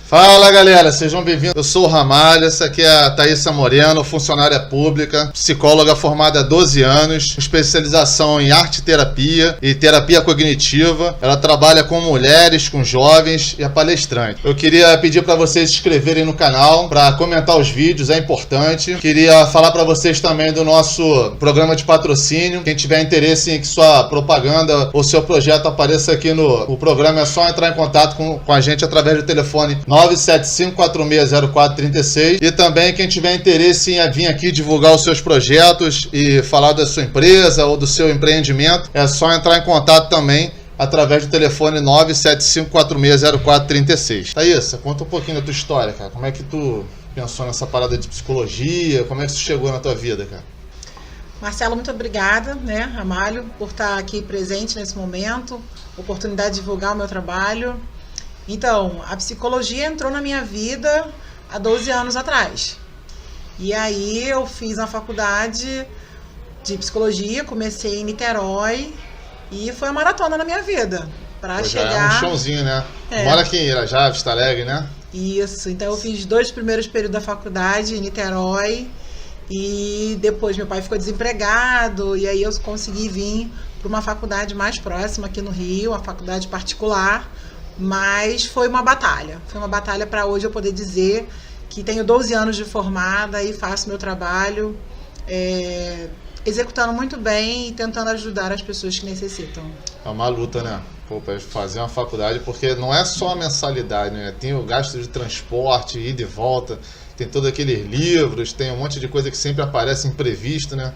Fala galera, sejam bem-vindos. Eu sou o Ramalho, essa aqui é a Thaísa Moreno, funcionária pública, psicóloga formada há 12 anos, especialização em arte-terapia e terapia cognitiva. Ela trabalha com mulheres, com jovens e é palestrante. Eu queria pedir para vocês se inscreverem no canal, para comentar os vídeos, é importante. Queria falar para vocês também do nosso programa de patrocínio. Quem tiver interesse em que sua propaganda ou seu projeto apareça aqui no programa, é só entrar em contato com a gente através do telefone 975460436. E também quem tiver interesse em vir aqui divulgar os seus projetos e falar da sua empresa ou do seu empreendimento, é só entrar em contato também através do telefone 975460436. Thaísa, conta um pouquinho da tua história, cara. Como é que tu pensou nessa parada de psicologia? Como é que isso chegou na tua vida, cara? Marcelo, muito obrigada, Ramalho, por estar aqui presente nesse momento, oportunidade de divulgar o meu trabalho. Então, a psicologia entrou na minha vida há 12 anos atrás. E aí eu fiz a faculdade de psicologia, comecei em Niterói e foi uma maratona na minha vida. Para chegar... É um chãozinho, né? Mora aqui em Irajá, Vista Alegre, né? Isso, então eu fiz 2 primeiros períodos da faculdade em Niterói e depois meu pai ficou desempregado e aí eu consegui vir para uma faculdade mais próxima aqui no Rio, uma faculdade particular. Mas foi uma batalha para hoje eu poder dizer que tenho 12 anos de formada e faço meu trabalho executando muito bem e tentando ajudar as pessoas que necessitam. É uma luta, né? Para fazer uma faculdade, porque não é só a mensalidade, né? Tem o gasto de transporte, ida e volta, tem todos aqueles livros, tem um monte de coisa que sempre aparece imprevisto, né?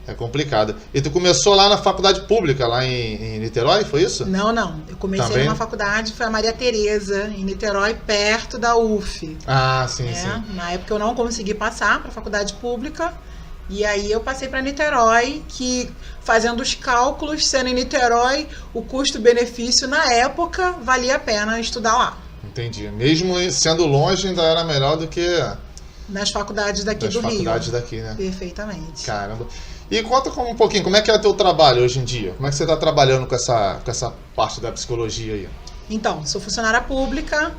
É complicado. E tu começou lá na faculdade pública, lá em Niterói, foi isso? Não. Eu comecei também numa faculdade, foi a Maria Tereza, em Niterói, perto da UF. Ah, sim. Na época eu não consegui passar para a faculdade pública, e aí eu passei para Niterói, que fazendo os cálculos, sendo em Niterói, o custo-benefício na época valia a pena estudar lá. Entendi. Mesmo sendo longe, ainda era melhor do que... nas faculdades daqui do Rio. Nas faculdades daqui, né? Perfeitamente. Caramba. E conta um pouquinho, como é que é o teu trabalho hoje em dia? Como é que você está trabalhando com essa parte da psicologia aí? Então, sou funcionária pública,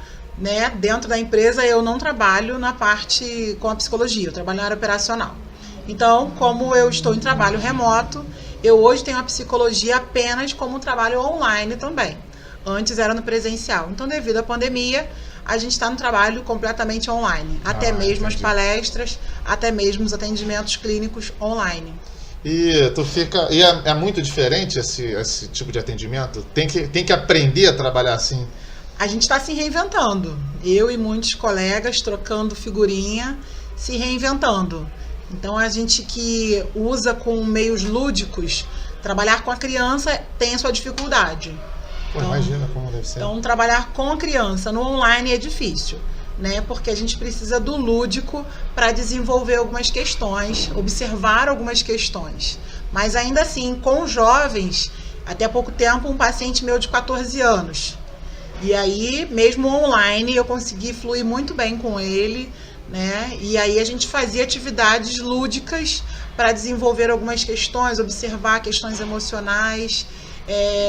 dentro da empresa eu não trabalho na parte com a psicologia, eu trabalho na área operacional. Então, como eu estou em trabalho remoto, eu hoje tenho a psicologia apenas como trabalho online também. Antes era no presencial. Então, devido à pandemia, a gente está no trabalho completamente online. Até mesmo entendi. As palestras, até mesmo os atendimentos clínicos online. E tu fica. E é muito diferente esse tipo de atendimento? Tem que aprender a trabalhar assim? A gente está se reinventando. Eu e muitos colegas trocando figurinha, se reinventando. Então a gente que usa com meios lúdicos, trabalhar com a criança tem a sua dificuldade. Pô, então, imagina como deve ser. Então trabalhar com a criança no online é difícil. Porque a gente precisa do lúdico para desenvolver algumas questões, observar algumas questões. Mas ainda assim, com jovens, até pouco tempo, um paciente meu de 14 anos. E aí, mesmo online, eu consegui fluir muito bem com ele, E aí a gente fazia atividades lúdicas para desenvolver algumas questões, observar questões emocionais.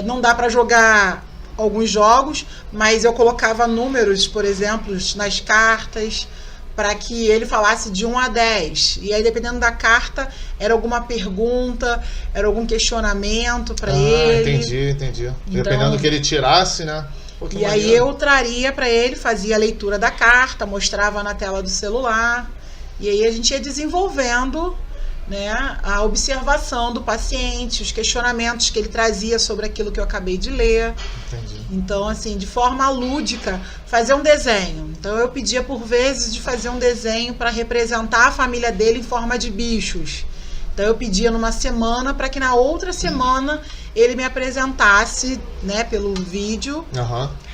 Não dá para jogar alguns jogos, mas eu colocava números, por exemplo, nas cartas, para que ele falasse de 1 a 10. E aí, dependendo da carta, era alguma pergunta, era algum questionamento para ele. Entendi. Então, dependendo do que ele tirasse, né? E aí eu traria para ele, fazia a leitura da carta, mostrava na tela do celular, e aí a gente ia desenvolvendo a observação do paciente, os questionamentos que ele trazia sobre aquilo que eu acabei de ler. Entendi. Então, assim, de forma lúdica, fazer um desenho. Então, eu pedia por vezes de fazer um desenho para representar a família dele em forma de bichos. Então, eu pedia numa semana para que na outra semana ele me apresentasse, pelo vídeo,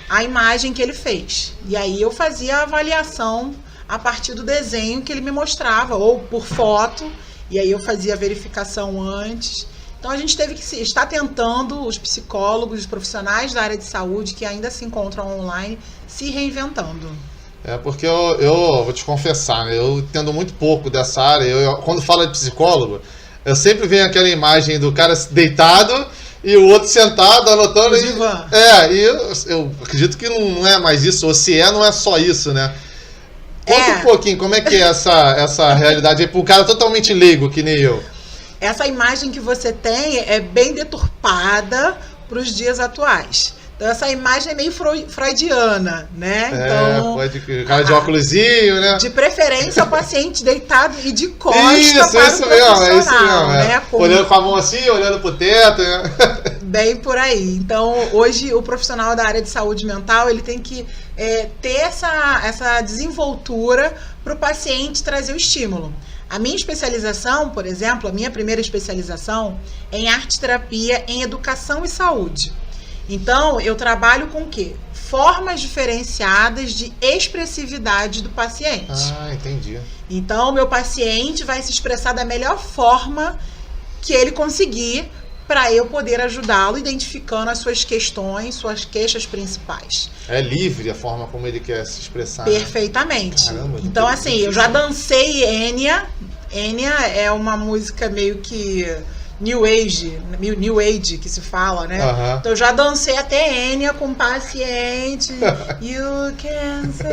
a imagem que ele fez. E aí eu fazia a avaliação a partir do desenho que ele me mostrava, ou por foto. E aí eu fazia a verificação antes. Então a gente teve que estar tentando, os psicólogos, os profissionais da área de saúde que ainda se encontram online, se reinventando. Porque eu vou te confessar, eu entendo muito pouco dessa área. Quando falo de psicólogo, eu sempre venho aquela imagem do cara deitado e o outro sentado, anotando. Divã. E eu acredito que não é mais isso, ou se não é só isso, né? Conta um pouquinho, como é que é essa realidade aí, pro cara totalmente leigo, que nem eu. Essa imagem que você tem é bem deturpada para os dias atuais. Então, essa imagem é meio freudiana, né? Então, pode que cara de óculosinho, né? De preferência, o paciente deitado e de costas para o isso mesmo, né? Olhando com a mão assim, olhando pro teto, né? Bem por aí. Então, hoje, o profissional da área de saúde mental, ele tem que ter essa desenvoltura para o paciente trazer o estímulo. A minha especialização, por exemplo, a minha primeira especialização é em arte-terapia em educação e saúde. Então, eu trabalho com o quê? Formas diferenciadas de expressividade do paciente. Entendi. Então, o meu paciente vai se expressar da melhor forma que ele conseguir para eu poder ajudá-lo identificando as suas questões, suas queixas principais. É livre a forma como ele quer se expressar. Perfeitamente. Caramba, então, assim, eu já dancei Enya. Enya é uma música meio que New Age que se fala, né? Então eu já dancei até Enya com paciente. You can say...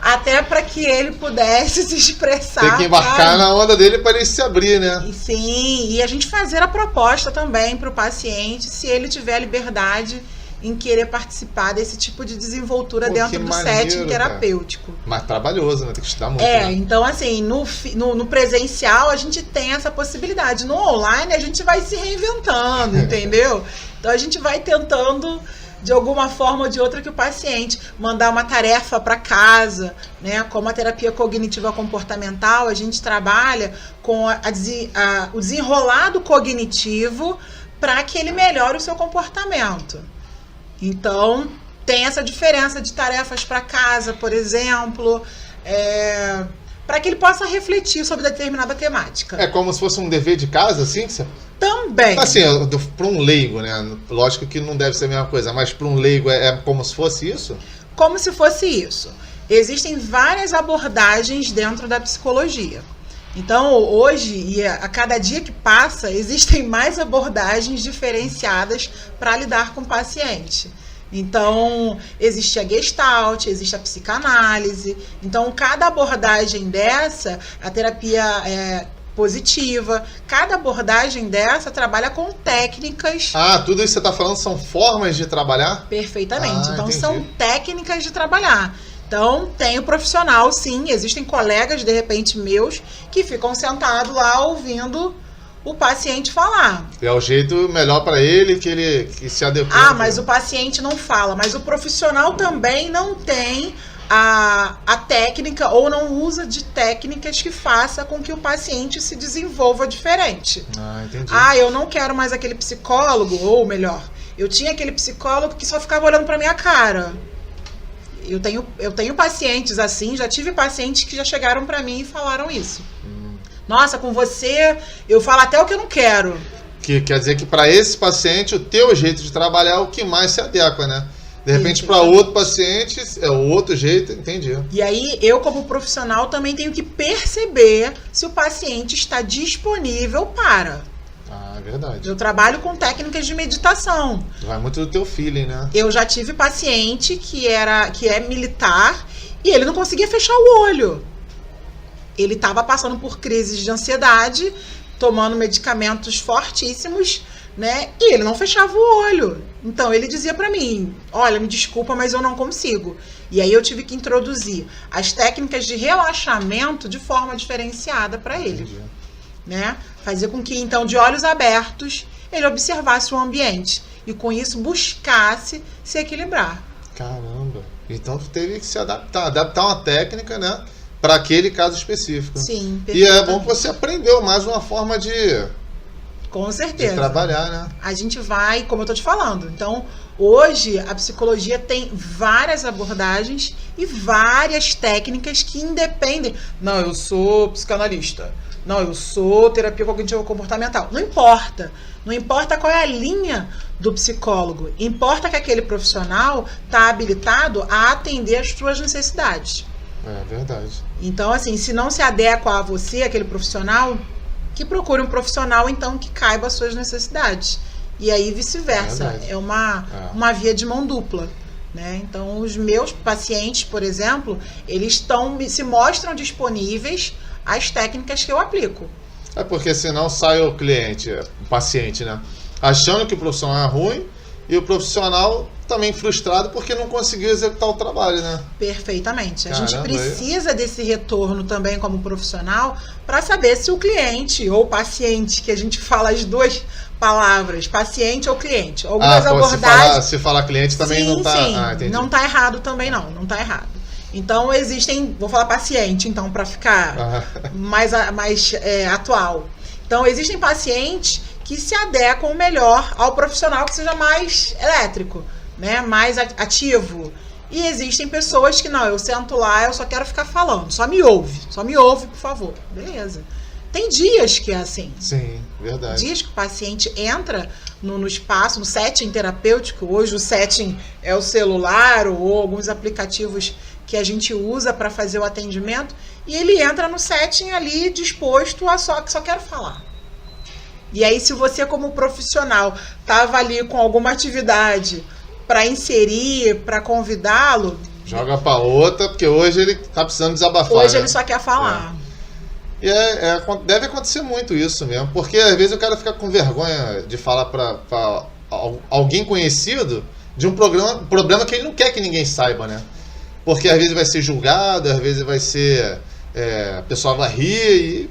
Até para que ele pudesse se expressar. Tem que embarcar na onda dele para ele se abrir, né? Sim, e a gente fazer a proposta também para o paciente, se ele tiver a liberdade em querer participar desse tipo de desenvoltura dentro do setting terapêutico. Cara. Mas trabalhoso, né? Tem que estudar muito. Né? Então assim, no presencial a gente tem essa possibilidade. No online a gente vai se reinventando, entendeu? Então a gente vai tentando, de alguma forma ou de outra, que o paciente mandar uma tarefa para casa, né? Como a terapia cognitiva comportamental, a gente trabalha com o desenrolado cognitivo para que ele melhore o seu comportamento. Então, tem essa diferença de tarefas para casa, por exemplo, para que ele possa refletir sobre determinada temática. É como se fosse um dever de casa, assim? Também. Assim, para um leigo, né? Lógico que não deve ser a mesma coisa, mas para um leigo é como se fosse isso? Como se fosse isso. Existem várias abordagens dentro da psicologia. Então, hoje, e a cada dia que passa, existem mais abordagens diferenciadas para lidar com o paciente. Então, existe a Gestalt, existe a psicanálise. Então, cada abordagem dessa, a terapia positiva, cada abordagem dessa trabalha com técnicas... tudo isso que você está falando são formas de trabalhar? Perfeitamente. Então, entendi. São técnicas de trabalhar. Então, tem o profissional, sim, existem colegas, de repente, meus, que ficam sentados lá ouvindo o paciente falar. É o jeito melhor para ele, que se adequa. Mas o paciente não fala, mas o profissional também não tem a técnica ou não usa de técnicas que faça com que o paciente se desenvolva diferente. Entendi. Eu não quero mais aquele psicólogo, ou melhor, eu tinha aquele psicólogo que só ficava olhando para minha cara. Eu tenho pacientes assim, já tive pacientes que já chegaram para mim e falaram isso. Nossa, com você eu falo até o que eu não quero. Que quer dizer que para esse paciente o teu jeito de trabalhar é o que mais se adequa, né? De repente para outro paciente é o outro jeito, entendi. E aí eu como profissional também tenho que perceber se o paciente está disponível para... Verdade. Eu trabalho com técnicas de meditação. Vai muito do teu feeling, né? Eu já tive paciente que é militar e ele não conseguia fechar o olho. Ele estava passando por crises de ansiedade, tomando medicamentos fortíssimos, né? E ele não fechava o olho. Então ele dizia para mim, olha, me desculpa, mas eu não consigo. E aí eu tive que introduzir as técnicas de relaxamento de forma diferenciada para ele. Entendi. Né? Fazer com que, então, de olhos abertos, ele observasse o ambiente e, com isso, buscasse se equilibrar. Caramba! Então, tu teve que se adaptar uma técnica, né? Para aquele caso específico. Sim, e é bom que você aprendeu mais uma forma de... Com certeza. De trabalhar, né? A gente vai, como eu tô te falando. Então, hoje, a psicologia tem várias abordagens e várias técnicas que independem... Não, eu sou psicanalista. Não, eu sou terapia cognitiva comportamental. Não importa. Não importa qual é a linha do psicólogo. Importa que aquele profissional está habilitado a atender às suas necessidades. É verdade. Então, assim, se não se adequa a você, aquele profissional, que procure um profissional, então, que caiba às suas necessidades. e aí vice-versa. Verdade. É uma via de mão dupla. Né? Então, os meus pacientes, por exemplo, eles se mostram disponíveis às técnicas que eu aplico. É porque senão sai o cliente, o paciente, né? Achando que o profissional é ruim e o profissional também frustrado porque não conseguiu executar o trabalho, né? Perfeitamente. A Caramba, gente precisa desse retorno também como profissional para saber se o cliente ou paciente, que a gente fala as duas palavras, paciente ou cliente. Algumas abordagens... Se falar cliente também sim, não tá... Sim, entendi. Não tá errado também não tá errado. Então existem, vou falar paciente então para ficar mais atual. Então existem pacientes que se adequam melhor ao profissional que seja mais elétrico, né, mais ativo. E existem pessoas que não, eu sento lá, eu só quero ficar falando, só me ouve, por favor. Beleza. Tem dias que é assim. Sim, verdade. Dias que o paciente entra no espaço, no setting terapêutico. Hoje o setting é o celular ou alguns aplicativos que a gente usa para fazer o atendimento. E ele entra no setting ali disposto a só quero falar. E aí, se você como profissional estava ali com alguma atividade para inserir, para convidá-lo... Joga para outra, porque hoje ele tá precisando desabafar. Hoje né? ele só quer falar. E deve acontecer muito isso mesmo, porque às vezes o cara fica com vergonha de falar para alguém conhecido de um problema que ele não quer que ninguém saiba, né? Porque às vezes vai ser julgado, às vezes vai ser... a pessoa vai rir e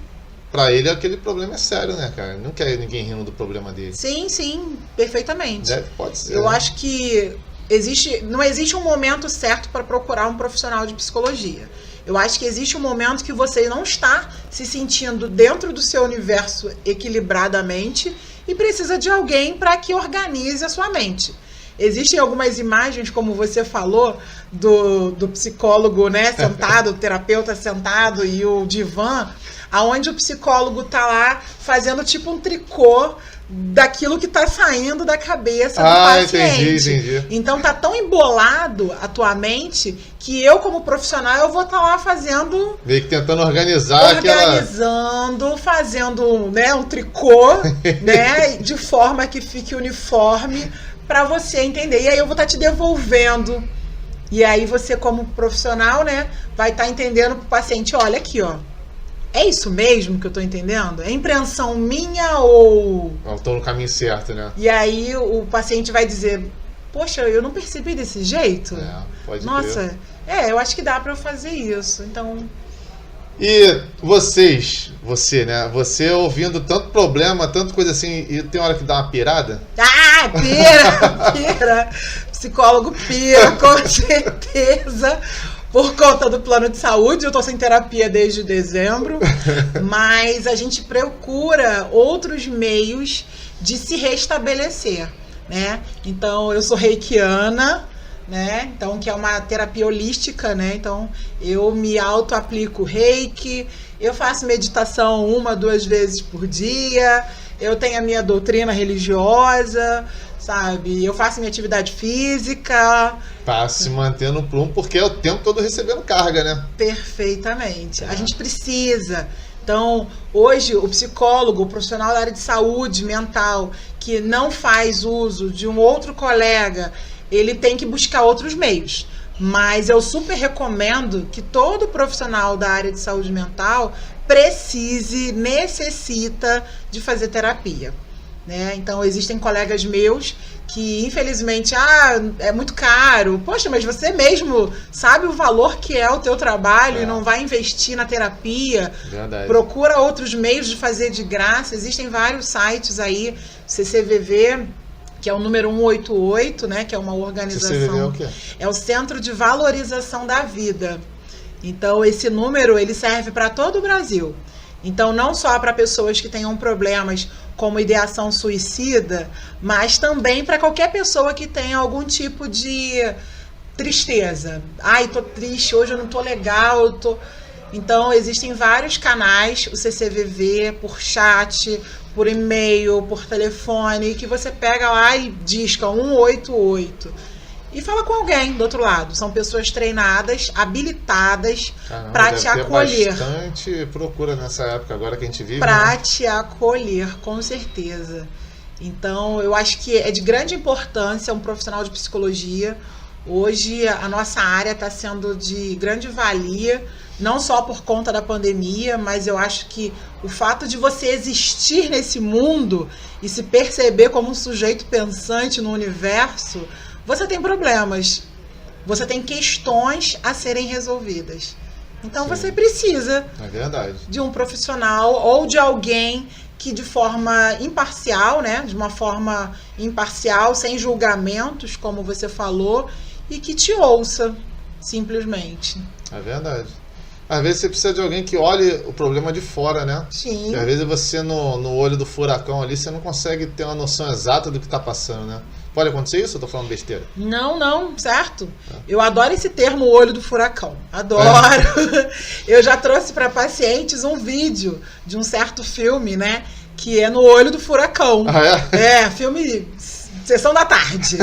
pra ele aquele problema é sério, né, cara? Ele não quer ninguém rindo do problema dele. Sim, perfeitamente. Pode ser. Eu acho que não existe um momento certo para procurar um profissional de psicologia. Eu acho que existe um momento que você não está se sentindo dentro do seu universo equilibradamente e precisa de alguém para que organize a sua mente. Existem algumas imagens, como você falou, do psicólogo, né, sentado, o terapeuta sentado e o divã, aonde o psicólogo tá lá fazendo tipo um tricô daquilo que tá saindo da cabeça do paciente. Entendi. Então tá tão embolado a tua mente que eu, como profissional, eu vou estar lá fazendo... Meio que tentando organizando, fazendo, né, um tricô, né, de forma que fique uniforme para você entender. E aí eu vou estar te devolvendo. E aí você, como profissional, né, vai estar entendendo pro paciente, olha aqui, ó. É isso mesmo que eu tô entendendo? É impressão minha ou... Eu tô no caminho certo, né? E aí o paciente vai dizer, poxa, eu não percebi desse jeito. Pode Nossa, crer. Eu acho que dá pra eu fazer isso. Então... E você, né? Você ouvindo tanto problema, tanta coisa assim, e tem hora que dá uma pirada? Ah, pira! Psicólogo pira, com certeza. Por conta do plano de saúde, eu tô sem terapia desde dezembro, mas a gente procura outros meios de se restabelecer, né? Então, eu sou reikiana, né? Então, que é uma terapia holística, né? Então, eu me auto-aplico reiki, eu faço meditação 1-2 vezes por dia, eu tenho a minha doutrina religiosa, sabe? Eu faço minha atividade física. Tá se mantendo no plumo, porque é o tempo todo recebendo carga, né? Perfeitamente. A gente precisa. Então, hoje, o psicólogo, o profissional da área de saúde mental, que não faz uso de um outro colega, ele tem que buscar outros meios. Mas eu super recomendo que todo profissional da área de saúde mental necessita de fazer terapia. Né? Então, existem colegas meus que, infelizmente, é muito caro. Poxa, mas você mesmo sabe o valor que é o teu trabalho e não vai investir na terapia. Verdade. Procura outros meios de fazer de graça. Existem vários sites aí, CCVV, que é o número 188, né? Que é uma organização. CCVV é o quê? É o Centro de Valorização da Vida. Então, esse número, ele serve para todo o Brasil. Então, não só para pessoas que tenham problemas como ideação suicida, mas também para qualquer pessoa que tenha algum tipo de tristeza. Ai, tô triste, hoje eu não tô legal, Então, existem vários canais, o CCVV, por chat, por e-mail, por telefone, que você pega lá e disca 188. E fala com alguém do outro lado. São pessoas treinadas, habilitadas para te acolher. Bastante procura nessa época agora que a gente vive. Para te acolher, com certeza. Então, eu acho que é de grande importância um profissional de psicologia. Hoje, a nossa área está sendo de grande valia, não só por conta da pandemia, mas eu acho que o fato de você existir nesse mundo e se perceber como um sujeito pensante no universo, você tem problemas, você tem questões a serem resolvidas. Então, Sim. você precisa de um profissional ou de alguém que de forma imparcial, né, de uma forma imparcial, sem julgamentos, como você falou, e que te ouça, simplesmente. É verdade. Às vezes você precisa de alguém que olhe o problema de fora, né? Sim. Porque às vezes você no olho do furacão ali, você não consegue ter uma noção exata do que está passando, né? Pode acontecer isso ou eu tô falando besteira? Não, certo? Eu adoro esse termo, olho do furacão. Adoro. Eu já trouxe para pacientes um vídeo de um certo filme, né? Que é no olho do furacão. Ah, é? É, filme Sessão da Tarde.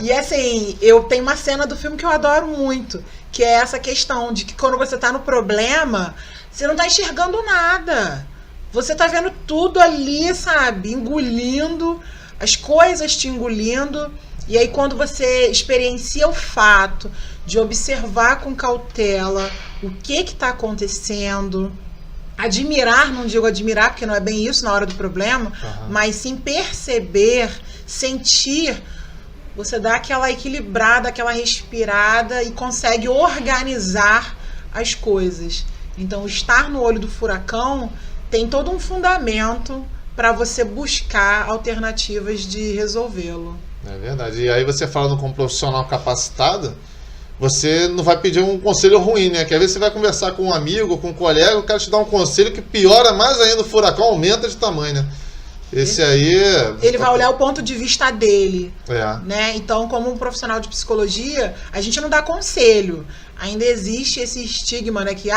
E assim, eu tenho uma cena do filme que eu adoro muito, que é essa questão de que quando você tá no problema, você não tá enxergando nada. Você tá vendo tudo ali, sabe? Engolindo, as coisas te engolindo. E aí quando você experiencia o fato de observar com cautela o que está acontecendo, admirar, não digo admirar porque não é bem isso na hora do problema, mas sim perceber, sentir, você dá aquela equilibrada, aquela respirada e consegue organizar as coisas. Então, estar no olho do furacão tem todo um fundamento para você buscar alternativas de resolvê-lo. É verdade. E aí você falando com um profissional capacitado, você não vai pedir um conselho ruim, né? Que às vezes você vai conversar com um amigo, com um colega, o cara te dá um conselho que piora mais ainda, o furacão aumenta de tamanho, né? Esse aí... Ele vai olhar o ponto de vista dele, É. né? Então, como um profissional de psicologia, a gente não dá conselho. Ainda existe esse estigma, né? Que,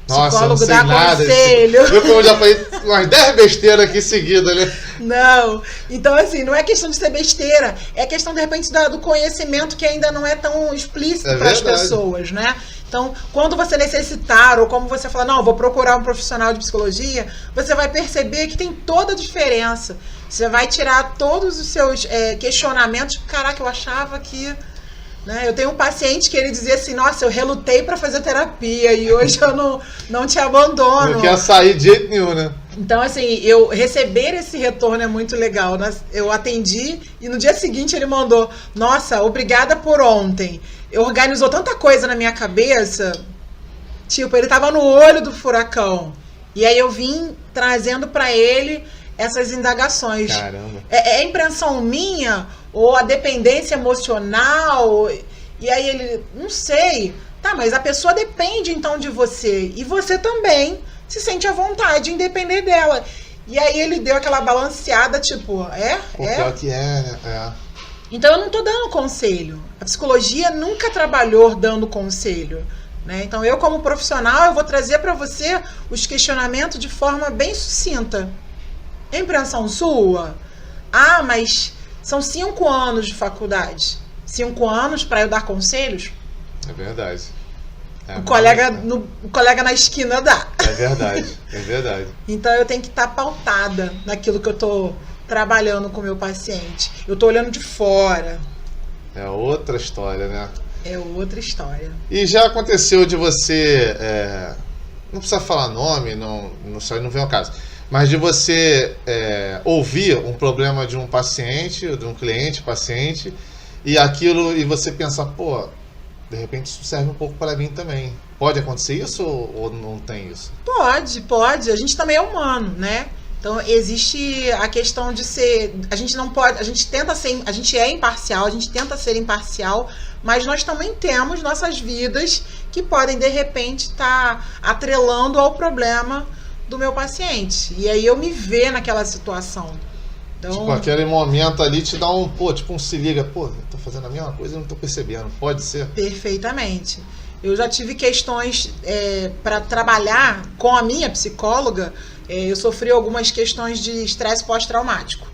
psicólogo dá conselho. Eu já falei umas 10 besteiras aqui seguidas, né? Não. Então, assim, não é questão de ser besteira. É questão, de repente, do conhecimento que ainda não é tão explícito para as pessoas, né? Então, quando você necessitar, ou como você fala, não, vou procurar um profissional de psicologia, você vai perceber que tem toda a diferença. Você vai tirar todos os seus questionamentos. Caraca, eu achava que... Né? Eu tenho um paciente que ele dizia assim, nossa, eu relutei para fazer terapia e hoje eu não te abandono. Não quer sair de jeito nenhum, né? Então, assim, eu receber esse retorno é muito legal. Eu atendi e no dia seguinte ele mandou, nossa, obrigada por ontem. Organizou tanta coisa na minha cabeça, tipo, ele tava no olho do furacão. E aí eu vim trazendo para ele essas indagações. Caramba. É impressão minha ou a dependência emocional? E aí ele, não sei. Tá, mas a pessoa depende então de você. E você também se sente à vontade em depender dela. E aí ele deu aquela balanceada, tipo, Pior que né? Então eu não tô dando conselho. A psicologia nunca trabalhou dando conselho, né? Então eu, como profissional, eu vou trazer para você os questionamentos de forma bem sucinta. É impressão sua? Mas são 5 anos de faculdade. 5 anos para eu dar conselhos? É verdade. O colega na esquina dá. É verdade, é verdade. Então eu tenho que estar pautada naquilo que eu tô trabalhando com o meu paciente. Eu tô olhando de fora. É outra história, né? É outra história. E já aconteceu de você, não precisa falar nome, não vem ao caso, mas de você ouvir um problema de um paciente, de um cliente, paciente, e você pensar, pô, de repente isso serve um pouco para mim também. Pode acontecer isso ou não tem isso? Pode. A gente também é humano, né? Então existe a questão de ser, a gente não pode, a gente é imparcial, a gente tenta ser imparcial, mas nós também temos nossas vidas que podem de repente estar atrelando ao problema do meu paciente. E aí eu me ver naquela situação. Então, tipo, aquele momento ali te dá um se liga, eu tô fazendo a mesma coisa e não tô percebendo. Pode ser? Perfeitamente. Eu já tive questões para trabalhar com a minha psicóloga. Eu sofri algumas questões de estresse pós-traumático.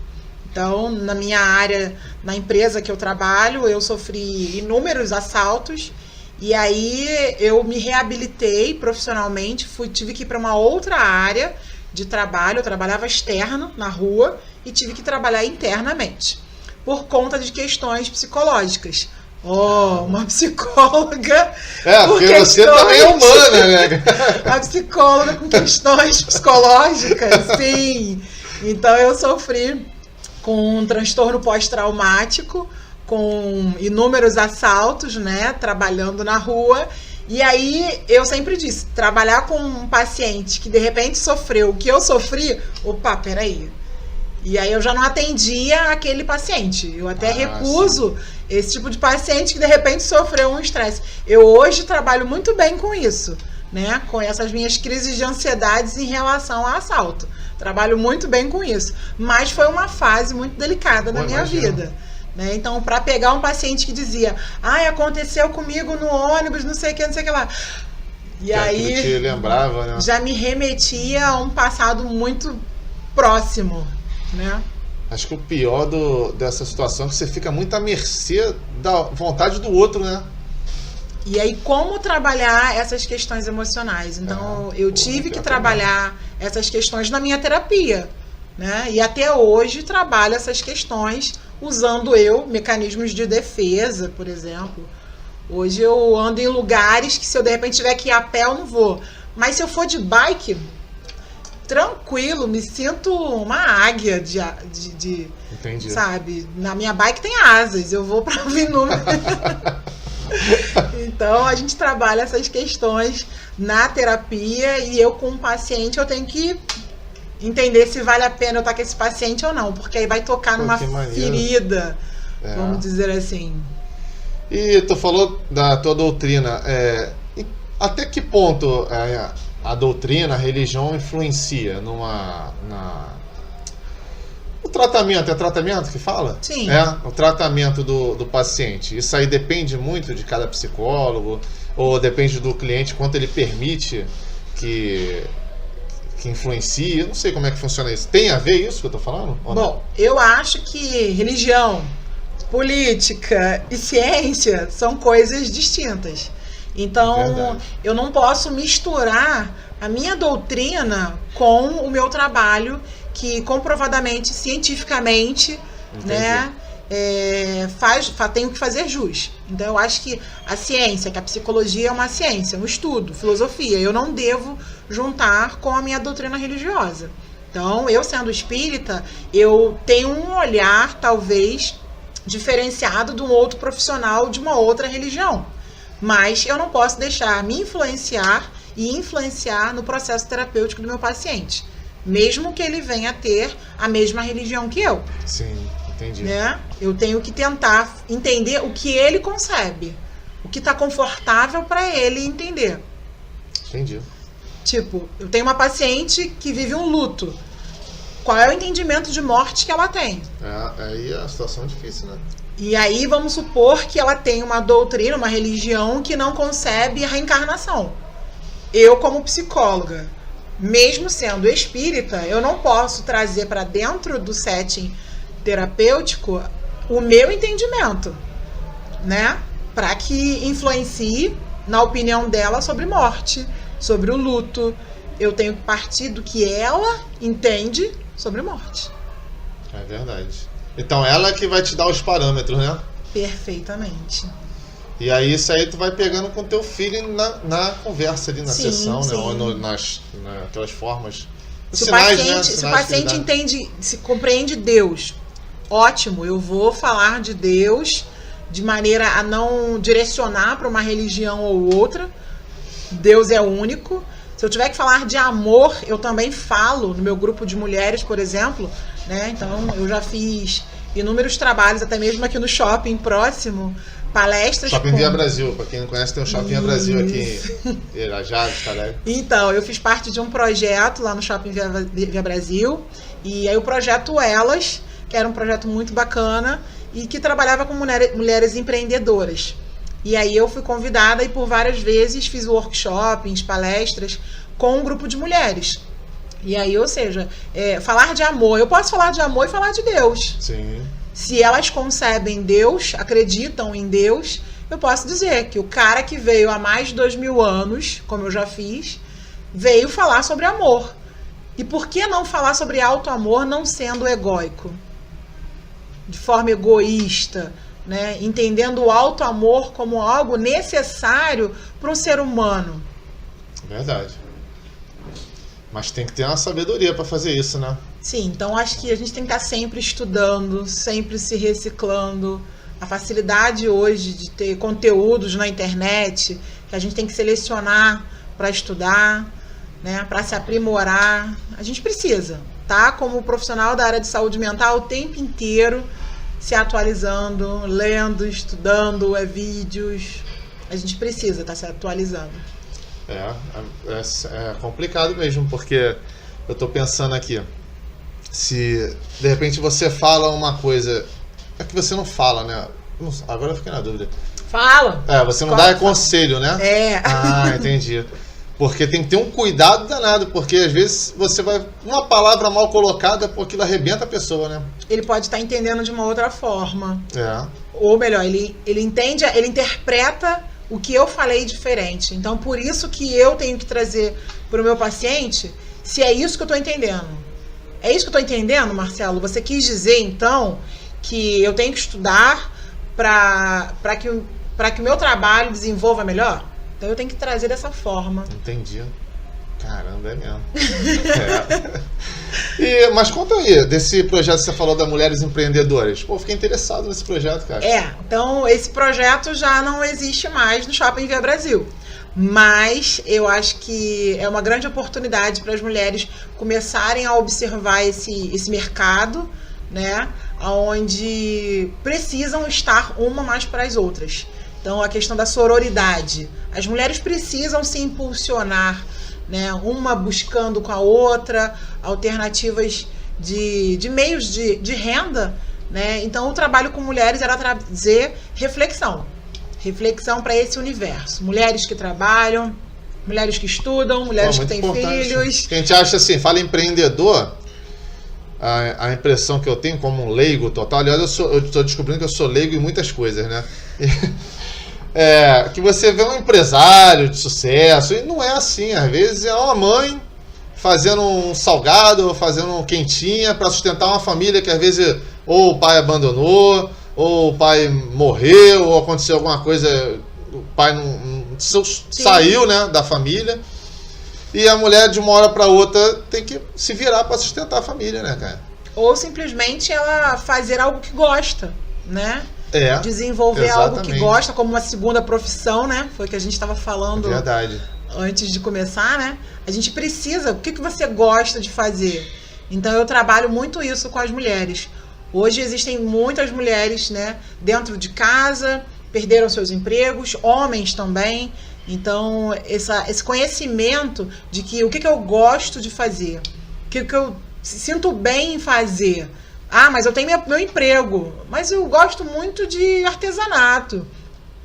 Então, na minha área, na empresa que eu trabalho, eu sofri inúmeros assaltos. E aí eu me reabilitei profissionalmente, tive que ir para uma outra área de trabalho. Eu trabalhava externo, na rua, e tive que trabalhar internamente, por conta de questões psicológicas. Uma psicóloga. Porque você também é humana, né? Uma psicóloga com questões psicológicas, sim. Então eu sofri com um transtorno pós-traumático, com inúmeros assaltos, né? Trabalhando na rua. E aí eu sempre disse, trabalhar com um paciente que de repente sofreu o que eu sofri, peraí. E aí eu já não atendia aquele paciente. Eu até recuso esse tipo de paciente que de repente sofreu um estresse. Eu hoje trabalho muito bem com isso, né? Com essas minhas crises de ansiedades em relação ao assalto. Trabalho muito bem com isso. Mas foi uma fase muito delicada na minha vida. Né? Então, para pegar um paciente que dizia, aconteceu comigo no ônibus, não sei o que lá. E aí te lembrava, né? Já me remetia a um passado muito próximo. Né? Acho que o pior dessa situação é que você fica muito à mercê da vontade do outro, né? E aí, como trabalhar essas questões emocionais? Então, eu tive que trabalhar essas questões na minha terapia, né? E até hoje trabalho essas questões usando mecanismos de defesa, por exemplo. Hoje eu ando em lugares que se eu de repente tiver que ir a pé, eu não vou. Mas se eu for de bike, tranquilo, me sinto uma águia Entendi. Sabe? Na minha bike tem asas, eu vou para ouvir número. Então a gente trabalha essas questões na terapia e eu com o paciente eu tenho que entender se vale a pena eu estar com esse paciente ou não, porque aí vai tocar numa ferida, vamos dizer assim. E tu falou da tua doutrina, até que ponto a doutrina, a religião influencia no tratamento? É tratamento que fala? Sim. O tratamento do paciente. Isso aí depende muito de cada psicólogo, ou depende do cliente, quanto ele permite que influencie. Eu não sei como é que funciona isso. Tem a ver isso que eu tô falando? Bom, eu acho que religião, política e ciência são coisas distintas. Então, eu não posso misturar a minha doutrina com o meu trabalho, que comprovadamente, cientificamente, né, tenho que fazer jus. Então, eu acho que a ciência, que a psicologia é uma ciência, um estudo, filosofia, eu não devo juntar com a minha doutrina religiosa. Então, eu sendo espírita, eu tenho um olhar, talvez, diferenciado de um outro profissional de uma outra religião. Mas eu não posso deixar me influenciar e influenciar no processo terapêutico do meu paciente, mesmo que ele venha a ter a mesma religião que eu. Sim, entendi. Né? Eu tenho que tentar entender o que ele concebe, o que está confortável para ele entender. Entendi. Tipo, eu tenho uma paciente que vive um luto. Qual é o entendimento de morte que ela tem? Aí a situação é difícil, né? E aí vamos supor que ela tem uma doutrina, uma religião que não concebe a reencarnação. Eu, como psicóloga, mesmo sendo espírita, eu não posso trazer para dentro do setting terapêutico o meu entendimento, né? Para que influencie na opinião dela sobre morte, sobre o luto. Eu tenho que partir do que ela entende sobre morte. É verdade. Então ela é que vai te dar os parâmetros, né? Perfeitamente. E aí isso aí tu vai pegando com teu filho na conversa ali, na sessão, né? Ou naquelas formas. Se o paciente entende, se compreende Deus, ótimo, eu vou falar de Deus de maneira a não direcionar para uma religião ou outra. Deus é único. Se eu tiver que falar de amor, eu também falo no meu grupo de mulheres, por exemplo, né? Então, eu já fiz inúmeros trabalhos, até mesmo aqui no shopping próximo, palestras. Shopping Via Brasil, para quem não conhece, tem um Shopping Via Brasil aqui em Irajá, Estaré. Então, eu fiz parte de um projeto lá no Shopping Via Brasil, e aí o projeto Elas, que era um projeto muito bacana e que trabalhava com mulheres empreendedoras. E aí eu fui convidada e por várias vezes fiz workshops, palestras com um grupo de mulheres. E aí, ou seja, falar de amor. Eu posso falar de amor e falar de Deus. Sim. Se elas concebem Deus, acreditam em Deus, eu posso dizer que o cara que veio há mais de 2000 anos, como eu já fiz, veio falar sobre amor. E por que não falar sobre auto-amor não sendo egóico? De forma egoísta, né? Entendendo o auto-amor como algo necessário para um ser humano. Verdade. Mas tem que ter uma sabedoria para fazer isso, né? Sim, então acho que a gente tem que estar sempre estudando, sempre se reciclando. A facilidade hoje de ter conteúdos na internet, que a gente tem que selecionar para estudar, né, para se aprimorar. A gente precisa, tá? Como profissional da área de saúde mental, o tempo inteiro se atualizando, lendo, estudando, vídeos. A gente precisa estar se atualizando. É complicado mesmo, porque eu tô pensando aqui, se de repente você fala uma coisa, é que você não fala, né? Agora eu fiquei na dúvida. Fala! Você não dá conselho, né? Ah, entendi. Porque tem que ter um cuidado danado, porque às vezes você vai... Uma palavra mal colocada, pô, aquilo arrebenta a pessoa, né? Ele pode estar entendendo de uma outra forma. É. Ou melhor, ele entende, ele interpreta o que eu falei diferente. Então, por isso que eu tenho que trazer para o meu paciente se é isso que eu estou entendendo. É isso que eu estou entendendo, Marcelo? Você quis dizer, então, que eu tenho que estudar para que o meu trabalho desenvolva melhor? Então eu tenho que trazer dessa forma. Entendi. Caramba, é mesmo. Mas conta aí, desse projeto que você falou da Mulheres Empreendedoras. Pô, fiquei interessado nesse projeto, cara. Então esse projeto já não existe mais no Shopping Via Brasil. Mas eu acho que é uma grande oportunidade para as mulheres começarem a observar esse mercado, né? Onde precisam estar uma mais para as outras. Então, a questão da sororidade. As mulheres precisam se impulsionar, né? Uma buscando com a outra alternativas de meios de renda, né? Então, o trabalho com mulheres era trazer reflexão. Reflexão para esse universo. Mulheres que trabalham, mulheres que estudam, mulheres que têm filhos. A gente acha assim, fala empreendedor, a impressão que eu tenho como um leigo total, aliás, eu estou descobrindo que eu sou leigo em muitas coisas, né? Que você vê um empresário de sucesso, e não é assim, às vezes é uma mãe fazendo um salgado, ou fazendo um quentinha para sustentar uma família que às vezes ou o pai abandonou, ou o pai morreu, ou aconteceu alguma coisa, o pai não saiu, né, da família. E a mulher, de uma hora para outra, tem que se virar para sustentar a família, né, cara? Ou simplesmente ela fazer algo que gosta, né? Desenvolver algo que gosta como uma segunda profissão, né? Foi o que a gente estava falando antes de começar, né? A gente precisa... O que você gosta de fazer? Então, eu trabalho muito isso com as mulheres. Hoje existem muitas mulheres, né? Dentro de casa, perderam seus empregos, homens também... Então, esse conhecimento de que o que eu gosto de fazer, o que eu sinto bem em fazer. Ah, mas eu tenho meu emprego, mas eu gosto muito de artesanato,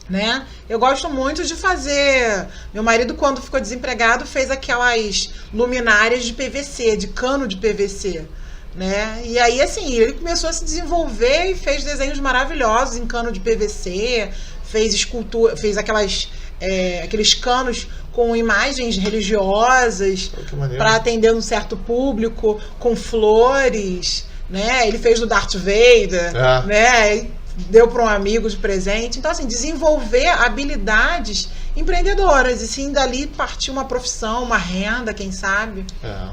né? Eu gosto muito de fazer... Meu marido, quando ficou desempregado, fez aquelas luminárias de PVC, de cano de PVC, né? E aí, assim, ele começou a se desenvolver e fez desenhos maravilhosos em cano de PVC, fez escultura, fez aqueles canos com imagens religiosas para atender um certo público, com flores, né? Ele fez do Darth Vader, né? E deu para um amigo de presente. Então, assim, desenvolver habilidades empreendedoras e sim dali partir uma profissão, uma renda, quem sabe.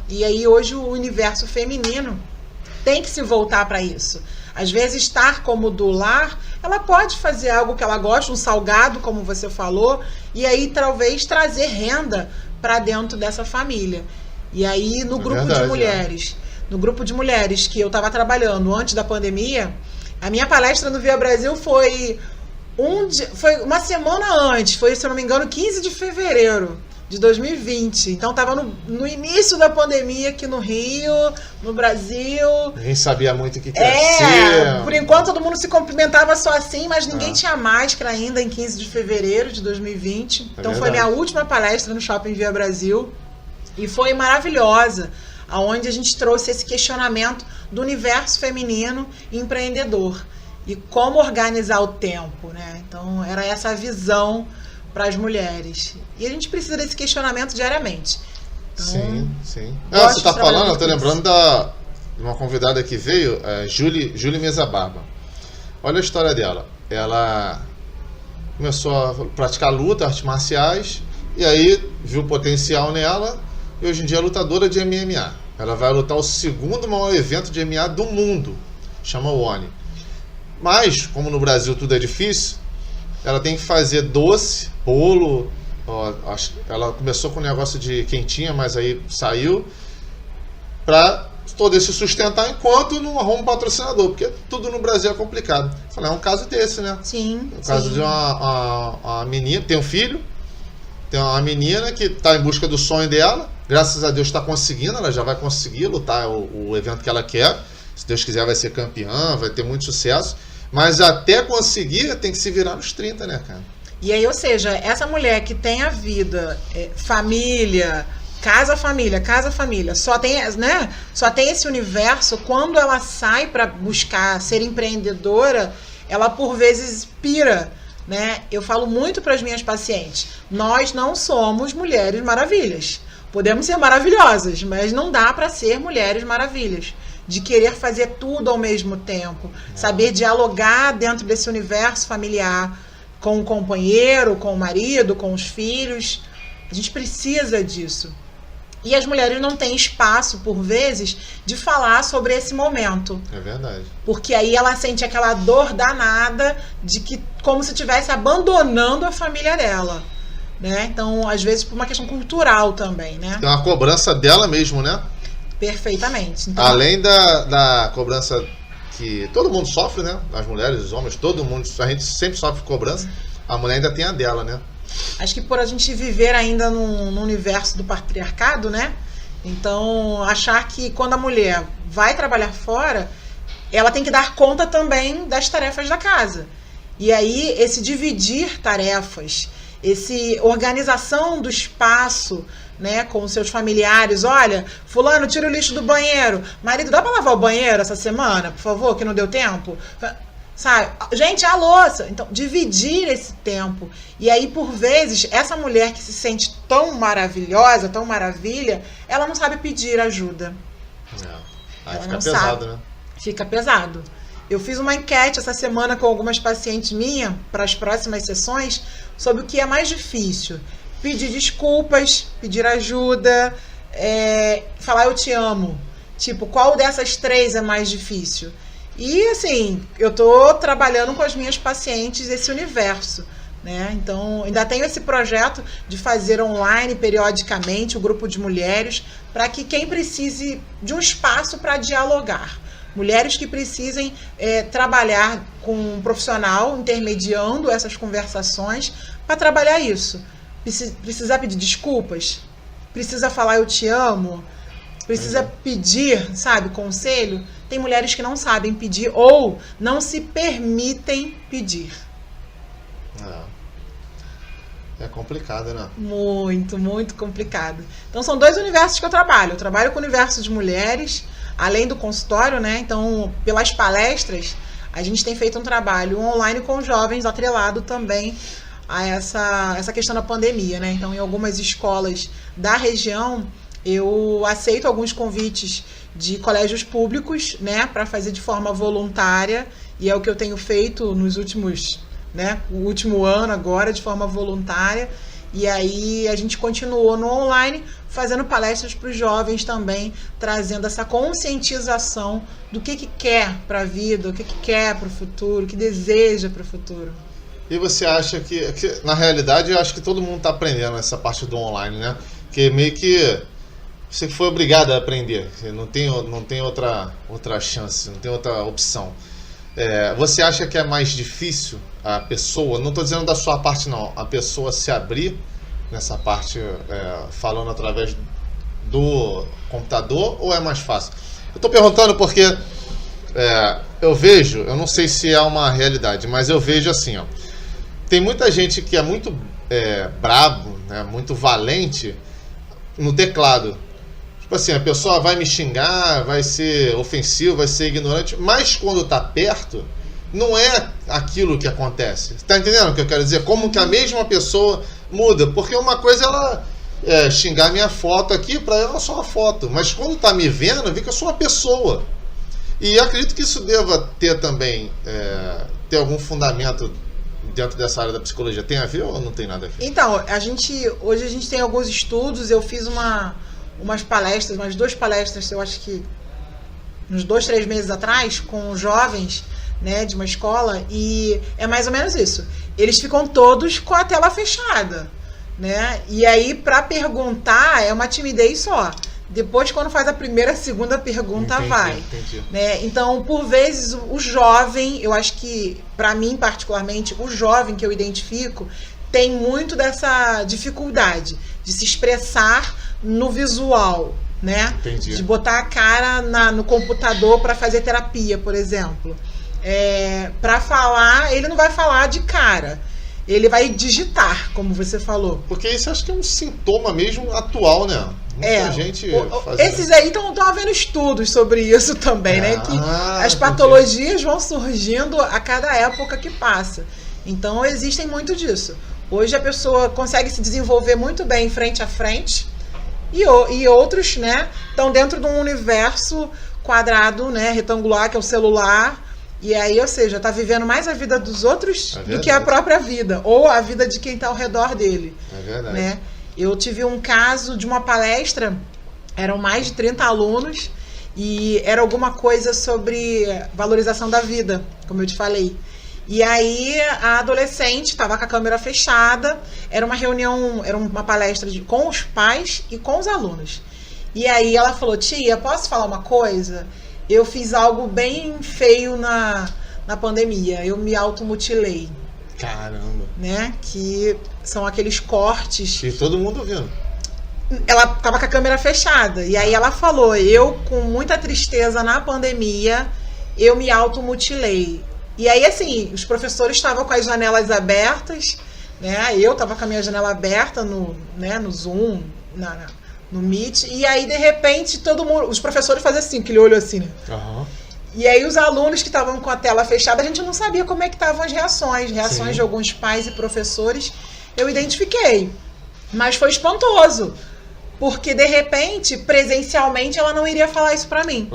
E aí hoje o universo feminino tem que se voltar para isso. Às vezes, estar como do lar, ela pode fazer algo que ela gosta, um salgado, como você falou, e aí talvez trazer renda para dentro dessa família. E aí, no grupo de mulheres, no grupo de mulheres que eu estava trabalhando antes da pandemia, a minha palestra no Via Brasil foi uma semana antes, foi, se eu não me engano, 15 de fevereiro de 2020. Então estava no início da pandemia aqui no Rio, no Brasil. Ninguém sabia muito o que ia ser. Por enquanto todo mundo se cumprimentava só assim, mas ninguém tinha máscara ainda em 15 de fevereiro de 2020. Então foi minha última palestra no Shopping Via Brasil e foi maravilhosa, aonde a gente trouxe esse questionamento do universo feminino e empreendedor e como organizar o tempo, né? Então era essa a visão para as mulheres. E a gente precisa desse questionamento diariamente. Então, sim. gosto Você tá de trabalhar falando, eu muito tô com lembrando de uma convidada que veio, Julie Mesa Barba. Olha a história dela. Ela começou a praticar luta, artes marciais, e aí viu potencial nela, e hoje em dia é lutadora de MMA. Ela vai lutar o segundo maior evento de MMA do mundo, chama o ONI. Mas, como no Brasil tudo é difícil, ela tem que fazer doce, bolo. Ela começou com um negócio de quentinha, mas aí saiu, pra poder se sustentar enquanto não arruma um patrocinador, porque tudo no Brasil é complicado. Falei, é um caso desse, né? Sim. O caso de uma menina, tem um filho, tem uma menina que está em busca do sonho dela, graças a Deus está conseguindo, ela já vai conseguir lutar o evento que ela quer, se Deus quiser vai ser campeã, vai ter muito sucesso, mas até conseguir tem que se virar nos 30, né, cara? E aí, ou seja, essa mulher que tem a vida, família, casa, família, só tem esse universo, quando ela sai para buscar ser empreendedora, ela por vezes pira, né? Eu falo muito para as minhas pacientes, nós não somos mulheres maravilhas. Podemos ser maravilhosas, mas não dá para ser mulheres maravilhas. De querer fazer tudo ao mesmo tempo, saber dialogar dentro desse universo familiar, com o companheiro, com o marido, com os filhos. A gente precisa disso. E as mulheres não têm espaço, por vezes, de falar sobre esse momento. É verdade. Porque aí ela sente aquela dor danada de que, como se estivesse abandonando a família dela. Né? Então, às vezes, por uma questão cultural também, né? Tem uma cobrança dela mesmo, né? Perfeitamente. Então, além da cobrança que todo mundo sofre, né? As mulheres, os homens, todo mundo, a gente sempre sofre cobrança. A mulher ainda tem a dela, né? Acho que por a gente viver ainda no universo do patriarcado, né? Então, achar que quando a mulher vai trabalhar fora, ela tem que dar conta também das tarefas da casa. E aí, esse dividir tarefas, esse organização do espaço, né, com os seus familiares, olha, fulano, tira o lixo do banheiro, marido, dá pra lavar o banheiro essa semana, por favor, que não deu tempo? Sabe? Gente, a louça. Então, dividir esse tempo. E aí, por vezes, essa mulher que se sente tão maravilhosa, tão maravilha, ela não sabe pedir ajuda. Aí fica pesado, né? Fica pesado. Eu fiz uma enquete essa semana com algumas pacientes minhas, para as próximas sessões, sobre o que é mais difícil. Pedir desculpas, pedir ajuda, falar eu te amo. Tipo, qual dessas três é mais difícil? E, assim, eu tô trabalhando com as minhas pacientes esse universo, né? Então, ainda tenho esse projeto de fazer online, periodicamente, o grupo de mulheres, para que quem precise de um espaço para dialogar. Mulheres que precisem trabalhar com um profissional, intermediando essas conversações, para trabalhar isso. Precisa pedir desculpas? Precisa falar eu te amo? Precisa pedir, sabe, conselho? Tem mulheres que não sabem pedir ou não se permitem pedir. É complicado, né? Muito, muito complicado. Então são dois universos que eu trabalho. Eu trabalho com o universo de mulheres, além do consultório, né? Então, pelas palestras, a gente tem feito um trabalho online com jovens, atrelado também a essa questão da pandemia, né? Então, em algumas escolas da região, eu aceito alguns convites de colégios públicos, né, para fazer de forma voluntária, e é o que eu tenho feito nos últimos, né, o último ano agora, de forma voluntária, e aí a gente continuou no online, fazendo palestras para os jovens também, trazendo essa conscientização do que quer para a vida, o que quer para o futuro, o que deseja para o futuro. E você acha que, na realidade, eu acho que todo mundo está aprendendo essa parte do online, né? Que meio que você foi obrigado a aprender, não tem outra chance, não tem outra opção. Você acha que é mais difícil a pessoa, não estou dizendo da sua parte não, a pessoa se abrir nessa parte falando através do computador, ou é mais fácil? Eu estou perguntando porque eu vejo, eu não sei se é uma realidade, mas eu vejo assim, ó, tem muita gente que é muito brabo, né, muito valente no teclado. Tipo assim, a pessoa vai me xingar, vai ser ofensivo, vai ser ignorante, mas quando tá perto, não é aquilo que acontece. Tá entendendo o que eu quero dizer? Como que a mesma pessoa muda? Porque uma coisa, ela xingar minha foto aqui, para ela é só uma foto. Mas quando tá me vendo, vê que eu sou uma pessoa. E acredito que isso deva ter também, ter algum fundamento dentro dessa área da psicologia. Tem a ver ou não tem nada a ver? Então, hoje a gente tem alguns estudos, eu fiz umas palestras, umas 2 palestras, eu acho que uns 2, 3 meses atrás, com jovens, né, de uma escola, e é mais ou menos isso. Eles ficam todos com a tela fechada, né? E aí, para perguntar, é uma timidez só. Depois, quando faz a primeira, a segunda pergunta, vai. Entendi. Né? Então, por vezes, o jovem, eu acho que, para mim particularmente, o jovem que eu identifico, tem muito dessa dificuldade de se expressar no visual, né? Entendi. De botar a cara no computador para fazer terapia, por exemplo. Para falar, ele não vai falar de cara. Ele vai digitar, como você falou. Porque isso acho que é um sintoma mesmo atual, né? Muita gente faz esses aí estão havendo estudos sobre isso também, né? Que as patologias vão surgindo a cada época que passa. Então, existem muito disso. Hoje a pessoa consegue se desenvolver muito bem frente a frente e outros, né, estão dentro de um universo quadrado, né, retangular, que é o celular. E aí, ou seja, tá vivendo mais a vida dos outros do que a própria vida, ou a vida de quem tá ao redor dele. É verdade. Né? Eu tive um caso de uma palestra, eram mais de 30 alunos, e era alguma coisa sobre valorização da vida, como eu te falei. E aí a adolescente estava com a câmera fechada, era uma reunião, era uma palestra com os pais e com os alunos. E aí ela falou: tia, posso falar uma coisa? Eu fiz algo bem feio na pandemia. Eu me automutilei. Caramba. Né? Que são aqueles cortes. E todo mundo vindo. Ela tava com a câmera fechada. E aí ela falou: eu, com muita tristeza na pandemia, eu me automutilei. E aí, assim, os professores estavam com as janelas abertas, né? Eu tava com a minha janela aberta no Zoom, no Meet, e aí, de repente, todo mundo, os professores faziam assim, aquele olho assim, né? Uhum. E aí, os alunos que estavam com a tela fechada, a gente não sabia como é que estavam as reações Sim. de alguns pais e professores, eu identifiquei. Mas foi espantoso, porque, de repente, presencialmente, ela não iria falar isso pra mim.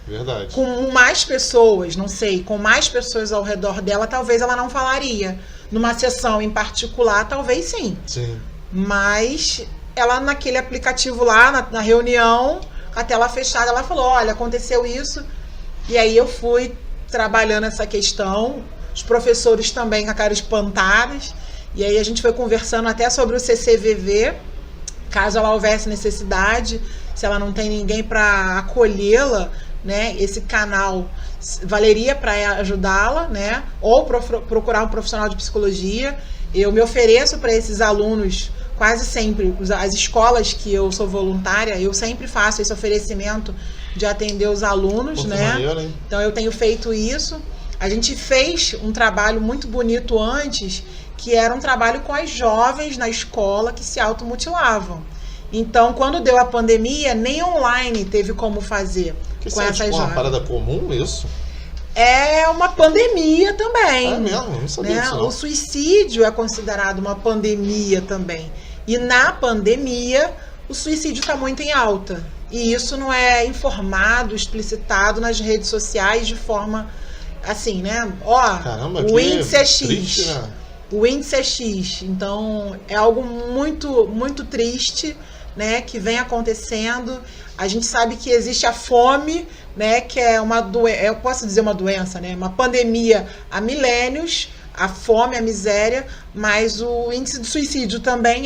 Verdade. Com mais pessoas, não sei, com mais pessoas ao redor dela, talvez ela não falaria. Numa sessão em particular, talvez sim. Sim. Mas ela, naquele aplicativo lá, na reunião, com a tela fechada, ela falou: olha, aconteceu isso. E aí eu fui trabalhando essa questão. Os professores também com a cara espantadas. E aí a gente foi conversando até sobre o CCVV, caso ela houvesse necessidade, se ela não tem ninguém para acolhê-la, né? Esse canal valeria para ajudá-la, né? Ou procurar um profissional de psicologia. Eu me ofereço para esses alunos quase sempre. As escolas que eu sou voluntária, eu sempre faço esse oferecimento de atender os alunos, né? Maneiro, hein? Então eu tenho feito isso. A gente fez um trabalho muito bonito antes, que era um trabalho com as jovens na escola que se automutilavam. Então, quando deu a pandemia, nem online teve como fazer com essas jovens. É uma parada comum isso? É uma pandemia também. É mesmo? Não sabia disso, não. O suicídio é considerado uma pandemia também. E na pandemia, o suicídio está muito em alta. E isso não é informado, explicitado nas redes sociais de forma assim, né? Caramba, o índice é X. Triste, né? O índice é X. Então, é algo muito, muito triste, né, que vem acontecendo. A gente sabe que existe a fome, né, que é uma doença, eu posso dizer uma doença, né, uma pandemia há milênios, a fome, a miséria, mas o índice de suicídio também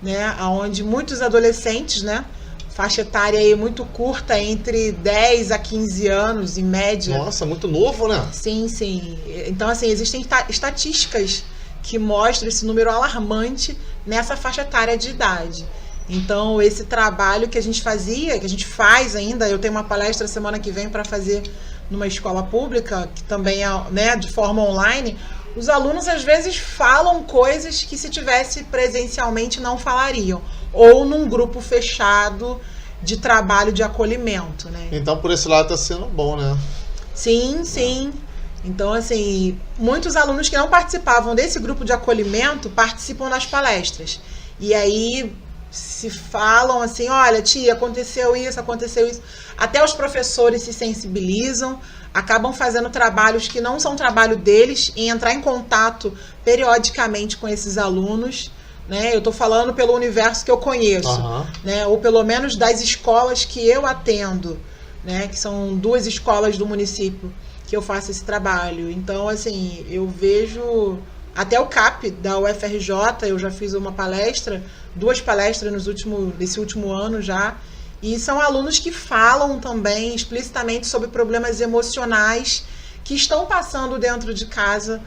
né, onde muitos adolescentes, né, faixa etária aí muito curta, entre 10 a 15 anos, em média. Nossa, muito novo, né? Sim, sim. Então, assim, existem estatísticas que mostram esse número alarmante nessa faixa etária de idade. Então, esse trabalho que a gente fazia, que a gente faz ainda, eu tenho uma palestra semana que vem para fazer numa escola pública, que também é, né, de forma online. Os alunos, às vezes, falam coisas que, se tivesse presencialmente, não falariam. Ou num grupo fechado de trabalho de acolhimento, né? Então, por esse lado, tá sendo bom, né? Sim, sim. Então, assim, muitos alunos que não participavam desse grupo de acolhimento participam das palestras. E aí se falam assim, olha, tia, aconteceu isso. Até os professores se sensibilizam, acabam fazendo trabalhos que não são trabalho deles e entrar em contato periodicamente com esses alunos, né? Eu estou falando pelo universo que eu conheço, né? Ou pelo menos das escolas que eu atendo, né? Que são 2 escolas do município que eu faço esse trabalho. Então, assim, eu vejo até o CAP da UFRJ, eu já fiz uma palestra, 2 palestras nesse último ano já, e são alunos que falam também explicitamente sobre problemas emocionais que estão passando dentro de casa,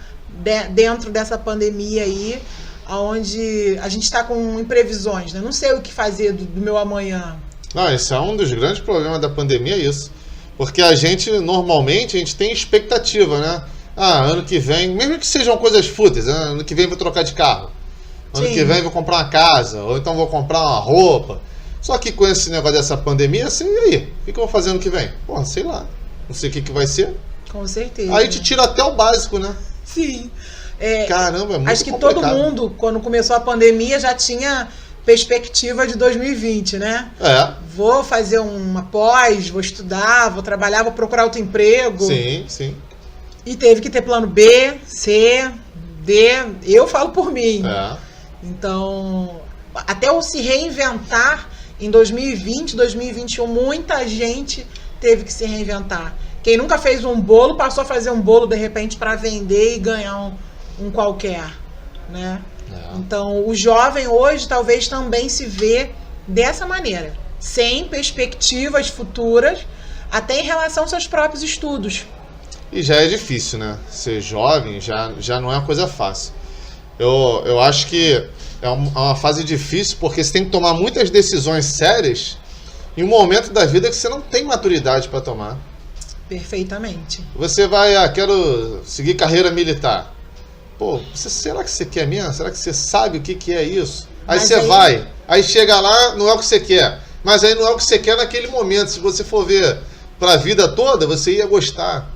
dentro dessa pandemia aí, onde a gente está com imprevisões, né? Não sei o que fazer do meu amanhã. Não, esse é um dos grandes problemas da pandemia, é isso. Porque a gente, normalmente, tem expectativa, né? Ano que vem, mesmo que sejam coisas fúteis, né? Ano que vem eu vou trocar de carro. Ano que vem eu vou comprar uma casa, ou então vou comprar uma roupa. Só que com esse negócio dessa pandemia, assim, e aí? O que eu vou fazer ano que vem? Pô, sei lá. Não sei o que vai ser. Com certeza. Aí te tira até o básico, né? Sim. Caramba, é muito acho que complicado. todo mundo, quando começou a pandemia, já tinha perspectiva de 2020, né? Vou fazer uma pós, vou estudar, vou trabalhar, vou procurar outro emprego. Sim. E teve que ter plano B, C, D. Eu falo por mim. Então, até o se reinventar em 2020, 2021, muita gente teve que se reinventar. Quem nunca fez um bolo, passou a fazer um bolo, de repente, para vender e ganhar um qualquer, né? Então, o jovem hoje talvez também se vê dessa maneira, sem perspectivas futuras, até em relação aos seus próprios estudos. E já é difícil, né? Ser jovem já não é uma coisa fácil. Eu acho que é uma fase difícil porque você tem que tomar muitas decisões sérias em um momento da vida que você não tem maturidade para tomar. Perfeitamente. Você vai, quero seguir carreira militar. Pô, será que você quer mesmo? Será que você sabe o que é isso? Aí você vai, aí chega lá, não é o que você quer. Mas aí não é o que você quer naquele momento. Se você for ver para a vida toda, você ia gostar.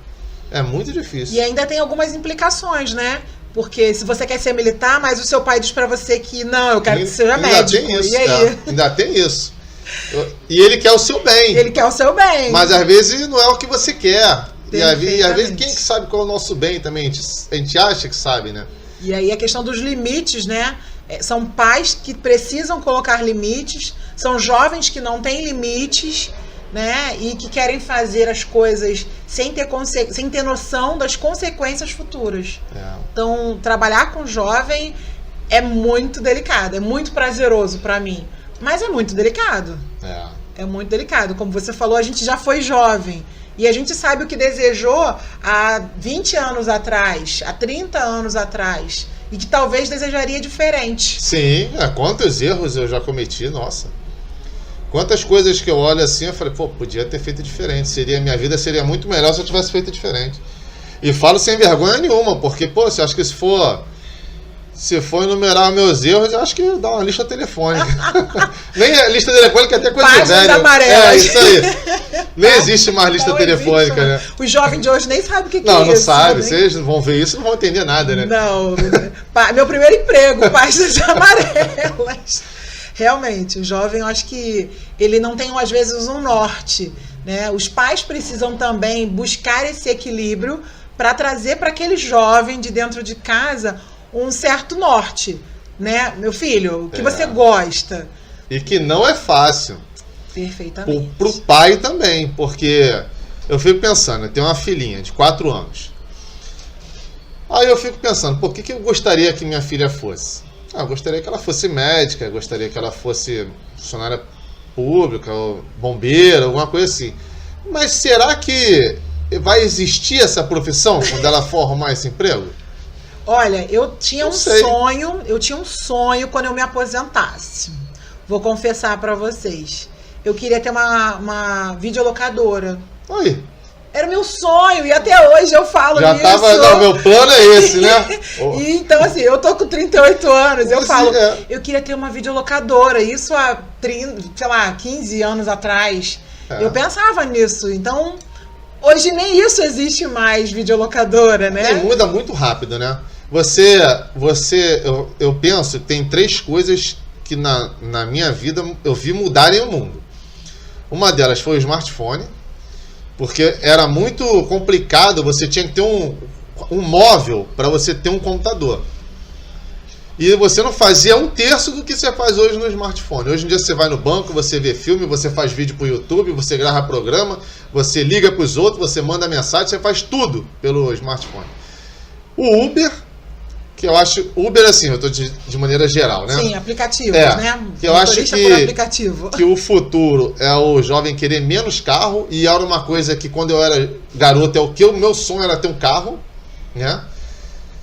É muito difícil. E ainda tem algumas implicações, né? Porque se você quer ser militar, mas o seu pai diz pra você que não, eu quero que você seja médico. Tem isso, e aí? Ainda tem isso. E ele quer o seu bem. Ele quer o seu bem. Mas às vezes não é o que você quer. E às vezes quem que sabe qual é o nosso bem também? A gente acha que sabe, né? E aí a questão dos limites, né? São pais que precisam colocar limites, são jovens que não têm limites, né? E que querem fazer as coisas sem ter noção das consequências futuras. Então, trabalhar com jovem é muito delicado, é muito prazeroso para mim, mas é muito delicado. É muito delicado. Como você falou, a gente já foi jovem e a gente sabe o que desejou há 20 anos atrás, há 30 anos atrás, e que talvez desejaria diferente. Sim, quantos erros eu já cometi, nossa. Quantas coisas que eu olho assim, eu falei, pô, podia ter feito diferente. Minha vida seria muito melhor se eu tivesse feito diferente. E falo sem vergonha nenhuma, porque, pô, você acha que se for enumerar meus erros, eu acho que dá uma lista telefônica. Nem a lista telefônica é até coisa de velho. Amarelas. Isso aí. Nem existe mais lista telefônica, existe, né? Os jovens de hoje nem sabem o que é isso. Não sabe. Vocês vão ver isso e não vão entender nada, né? Não. Meu primeiro emprego, pastas amarelas. Realmente, o jovem, eu acho que ele não tem, às vezes, um norte, né? Os pais precisam também buscar esse equilíbrio para trazer para aquele jovem de dentro de casa um certo norte, né? Meu filho, o que você gosta? E que não é fácil. Perfeitamente. Pro pai também, porque eu fico pensando, eu tenho uma filhinha de 4 anos. Aí eu fico pensando, por que eu gostaria que minha filha fosse? Eu gostaria que ela fosse médica, gostaria que ela fosse funcionária pública, ou bombeira, alguma coisa assim. Mas será que vai existir essa profissão quando ela for arrumar esse emprego? Olha, eu tinha um sonho quando eu me aposentasse. Vou confessar para vocês. Eu queria ter uma videolocadora. Aí. Era meu sonho, e até hoje eu falo já isso. Não, meu plano é esse, né? E, então, assim, eu tô com 38 anos, eu falo, eu queria ter uma videolocadora, isso há 15 anos atrás. Eu pensava nisso, então, hoje nem isso existe mais, videolocadora, né? E muda muito rápido, né? Eu penso que tem 3 coisas que na minha vida eu vi mudarem o mundo. Uma delas foi o smartphone, porque era muito complicado, você tinha que ter um móvel para você ter um computador. E você não fazia 1/3 do que você faz hoje no smartphone. Hoje em dia você vai no banco, você vê filme, você faz vídeo pro YouTube, você grava programa, você liga pros outros, você manda mensagem, você faz tudo pelo smartphone. O Uber, que eu acho... Uber, assim, eu tô de maneira geral, né? Sim, aplicativos, né? Que eu acho por aplicativo. que o futuro é o jovem querer menos carro, e era uma coisa que quando eu era garoto, o meu sonho era ter um carro, né?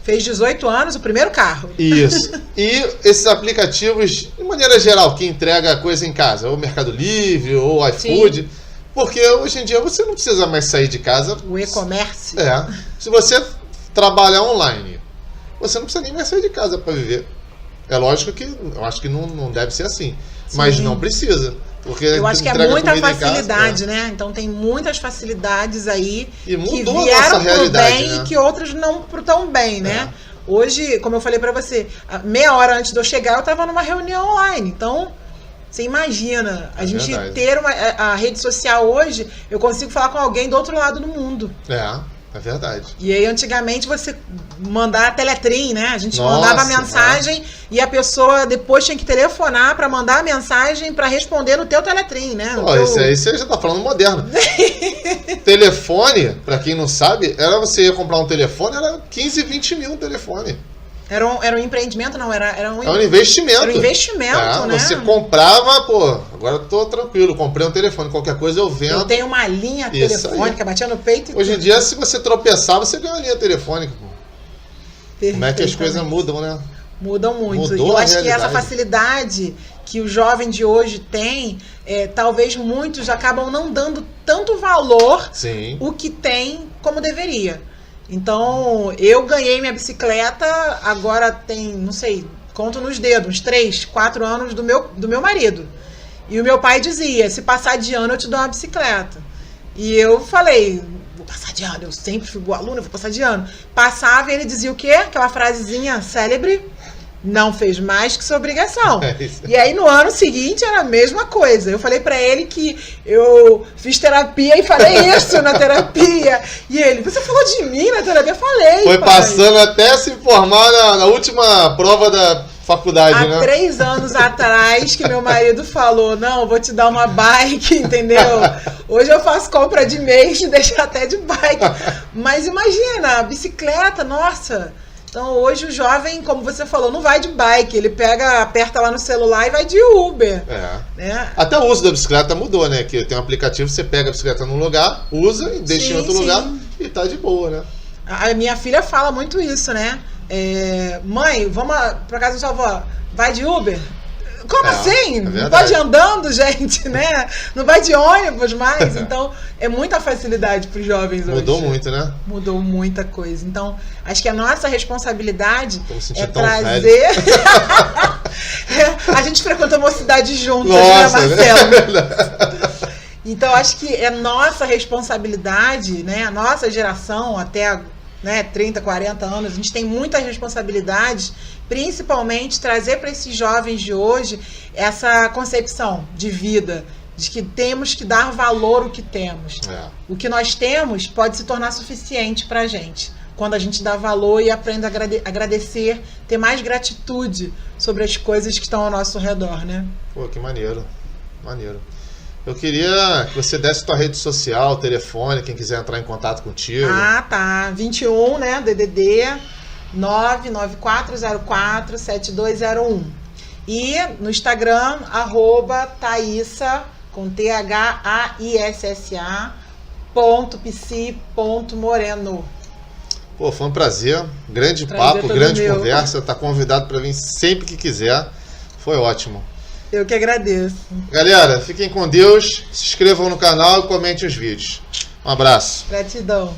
Fez 18 anos, o primeiro carro. Isso. E esses aplicativos, de maneira geral, que entrega coisa em casa, ou Mercado Livre, ou iFood, sim. Porque hoje em dia você não precisa mais sair de casa. O e-commerce. Se você trabalhar online, você não precisa nem mais sair de casa para viver. É lógico que eu acho que não deve ser assim, sim. Mas não precisa. Porque eu acho que é muita facilidade, né? Então tem muitas facilidades aí e que vieram pro bem, né? E que outras não pro tão bem, né? Hoje, como eu falei pra você, meia hora antes de eu chegar, eu tava numa reunião online. Então, você imagina, a gente ter a rede social hoje, eu consigo falar com alguém do outro lado do mundo. É verdade. E aí, antigamente, você mandar teletrim, né? A gente mandava a mensagem e a pessoa depois tinha que telefonar para mandar a mensagem para responder no teu teletrim, né? Isso aí você já tá falando moderno. Telefone, para quem não sabe, você ia comprar um telefone, era 15, 20 mil um telefone. Era um empreendimento, não, era um investimento. Era um investimento, né? Você comprava, agora eu tô tranquilo, comprei um telefone, qualquer coisa eu vendo. Eu tenho uma linha telefônica, batia no peito. Hoje em dia, se você tropeçar, você ganha uma linha telefônica. Como é que as coisas mudam, né? Mudam muito. E eu acho que essa facilidade que o jovem de hoje tem, talvez muitos acabam não dando tanto valor o que tem como deveria. Então, eu ganhei minha bicicleta, agora tem, não sei, conto nos dedos, uns 3, 4 anos do meu marido. E o meu pai dizia, se passar de ano eu te dou uma bicicleta. E eu falei, vou passar de ano, eu sempre fui boa aluna, vou passar de ano. Passava e ele dizia o quê? Aquela frasezinha célebre, não fez mais que sua obrigação. E aí no ano seguinte era a mesma coisa. Eu falei pra ele que eu fiz terapia e falei isso na terapia. E ele, você falou de mim na terapia? Eu falei. Foi pai. Passando até se formar na última prova da faculdade, né? Há 3 anos atrás que meu marido falou, não, vou te dar uma bike, entendeu? Hoje eu faço compra de mês e deixo até de bike. Mas imagina, a bicicleta, nossa... Então hoje o jovem, como você falou, não vai de bike, ele aperta lá no celular e vai de Uber. Né? Até o uso da bicicleta mudou, né? Que tem um aplicativo, você pega a bicicleta num lugar, usa e deixa em outro lugar e tá de boa, né? A minha filha fala muito isso, né? Mãe, vamos pra casa da sua avó, vai de Uber? Como assim? Não pode ir andando, gente, né? Não vai de ônibus mais. Então, é muita facilidade para os jovens hoje. Mudou muito, né? Mudou muita coisa. Então, acho que a nossa responsabilidade é trazer... A gente frequentou uma cidade juntos, nossa, né, Marcelo? Então, acho que é nossa responsabilidade, né? A nossa geração, até 30, 40 anos, a gente tem muitas responsabilidades, principalmente trazer para esses jovens de hoje essa concepção de vida, de que temos que dar valor ao que temos. O que nós temos pode se tornar suficiente para a gente, quando a gente dá valor e aprende a agradecer, ter mais gratitude sobre as coisas que estão ao nosso redor, né? Pô, que maneiro, maneiro. Eu queria que você desse tua rede social, telefone, quem quiser entrar em contato contigo. Tá. 21, né? DDD 994047201. E no Instagram, @Thaissa, com THISSA.psi.moreno. Pô, foi um prazer. Grande papo, grande conversa. Tá convidado para vir sempre que quiser. Foi ótimo. Eu que agradeço. Galera, fiquem com Deus, se inscrevam no canal e comentem os vídeos. Um abraço. Gratidão.